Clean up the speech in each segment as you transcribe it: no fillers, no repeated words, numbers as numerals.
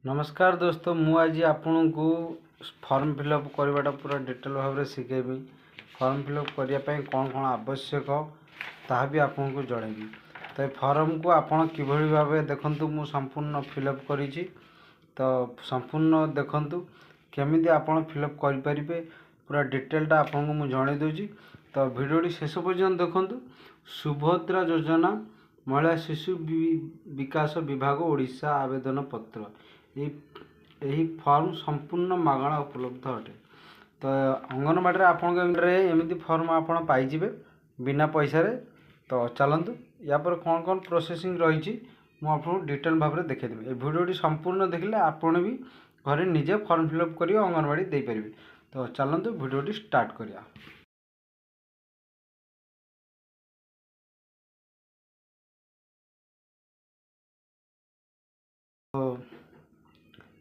नमस्कार दोस्तों मु आज आपन को फॉर्म फिलअप करवाटा पूरा डिटेल भाव में शिखेबी। फॉर्म फिलअप करने कौन कौन आवश्यक ताहा भी आपन को जनइबी। तो फॉर्म को आपन किभली भाव देखंतु मु संपूर्ण फिलअप करिछि। तो संपूर्ण देखंतु केमिति आपन फिलअप करि परिबे पूरा डिटेलटा आपन को मु जणाई दोछि। तो वीडियोटी शेष पर्यंत देखंतु। सुभद्रा योजना महिला शिशु विकास विभाग ओडिशा आवेदन पत्र यही फॉर्म संपूर्ण मागणा उपलब्ध अटे। तो अंगनवाड़ी एमती फॉर्म आपड़ पाइबे बिना पैसा रे। तो चलतु या पर कौन कौन प्रोसेसिंग रही मुझे डिटेल भाव में देखीदेवी। ये वीडियोटी संपूर्ण देखले आपड़ भी घरे निजे फॉर्म फिलअप कर अंगनवाड़ी दे पारे। तो चलतु वीडियोटी स्टार्ट करिया।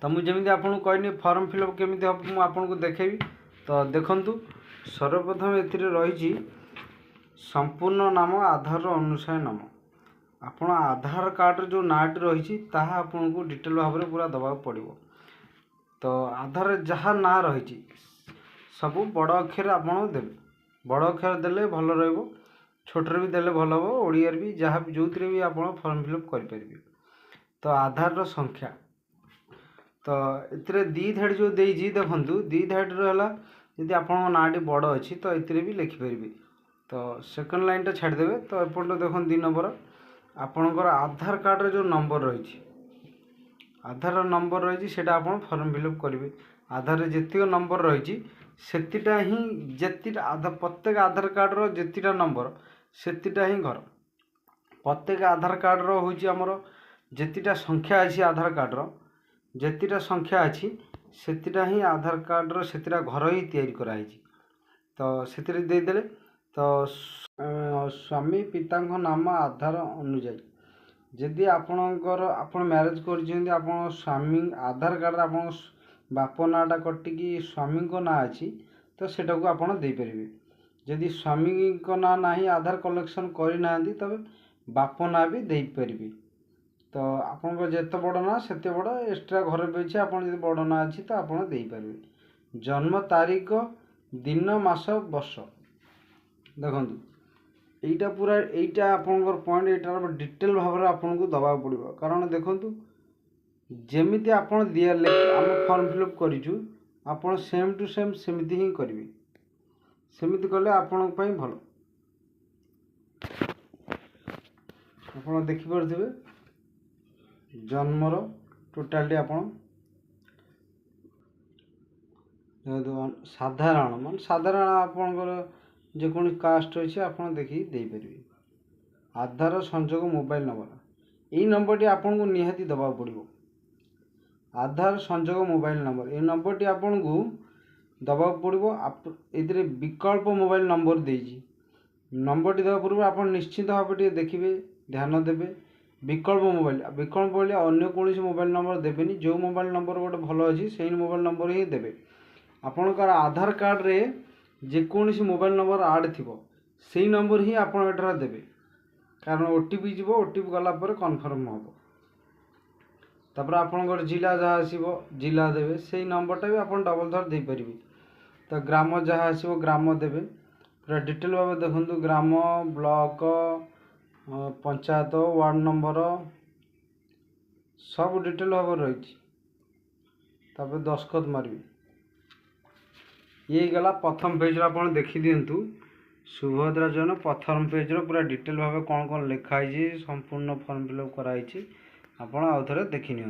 तो मुझे आपको कहनी फॉर्म फिलअप केमी हम मुझे आपको देखेबी। तो देखंतु सर्वप्रथम एथिरे रही संपूर्ण नाम आधार अनुसार नाम आपण आधार कार्ड जो नाटी रही आपन को डिटेल भाव में पूरा दबा पड़ो। तो आधार जहाँ ना रही सब बड़ अक्षर आपड़ देवे। बड़ अक्षर देले भल रहिबो, छोटर भी देले भल हो, ओडियार भी जहाँ जो भी आप फॉर्म फिलअप करें। तो आधार संख्या तो ये दी धाड़ी जो देजी देखु दी धाड़ी रहा यदि आप नाटी बड़ अच्छी तो ये भी लिखिपर। तो सेकेंड लाइन टा छाड़देवे। तो एपट देख 2 नंबर आपणकर आधार कार्ड जो नंबर रही आधार नंबर रही आप फॉर्म फिलअप करेंगे। आधार जितक नंबर रही सेतिटा ही जेतिटा प्रत्येक आधार कार्ड रो जेतिटा नंबर सेतिटा ही घर। प्रत्येक आधार कार्ड रो होची हमर जेतिटा संख्या अच्छी आधार कार्ड रो जेतिटा संख्या अच्छी सेतिटा ही आधार कार्ड रो सेतिटा घर ही तैयारी कराई। तो से देदेले। तो स्वामी पिता नाम आधार अनुजाई जदि आपणकर आपण मैरेज कर स्वामी आधार कार्ड आप बाप नाटा कटिकी स्वामी को ना अच्छी तो सेटा को आपड़ दे पारे। जदि स्वामी को ना नहीं आधार कलेक्शन करना तब बाप ना भी दे पारे। तो आपन जिते बड़ ना से बड़ एक्सट्रा घर भी अच्छे आप बड़ ना अच्छी तो आपड़ दे पारे। जन्म तारीख दिन मास वर्ष देखु यहीटा पूरा यहीटा आपंकर पॉइंट यहाँ डिटेल भाव में आपन को दबा पड़ो। कारण देखु जमी आप दिया आम फॉर्म फिलअप करूँ आप सेम टू सेम सेमती ही करेंगे। सेमती कले आपण भल आप देखिपे जन्मर टोटाली आप साधारण मान साधारण आपंकर जेको कास्ट अच्छे आप देखिए दे पारे। आधार संजोग मोबाइल नंबर यही नंबर आपन को निहाती दबा पड़ो। आधार संजोग मोबाइल नंबर ये नंबर टी आपन को दबा पड़ो। ये विकल्प मोबाइल नंबर देजी नंबर टी दबा पूर्व आप निश्चिंत भाव देखिए ध्यान देवे। विकल्प मोबाइल अन्य कौन मोबाइल नंबर देवेनि। जो मोबाइल नंबर गोटे भल अच्छी से मोबाइल नंबर ही देवे। आपणकर आधार कार्ड रे जेकोसी मोबाइल नंबर आड थी से नंबर ही आप देवे। कारण ओटीपी जीव ओटीपी गलापर कन्फर्म हम तापर आपणकर जिला जहाँ आसो जिला देवे से नंबरटा भी आप डबल थर दे पारे। तो ग्राम जहाँ आसो ग्राम देवे। पूरा डिटेल भाव देखु ग्राम ब्लॉक पंचायत वार्ड नंबर सब डिटेल भाव रही। दस्खत मारबी ये गला प्रथम पेज आप देखी दिंतु। सुभद्रा योजना प्रथम पेज पूरा डिटेल भाव कौन कौन लिखाई संपूर्ण फॉर्म फिलअप कराई आप आउ थे देखी नि।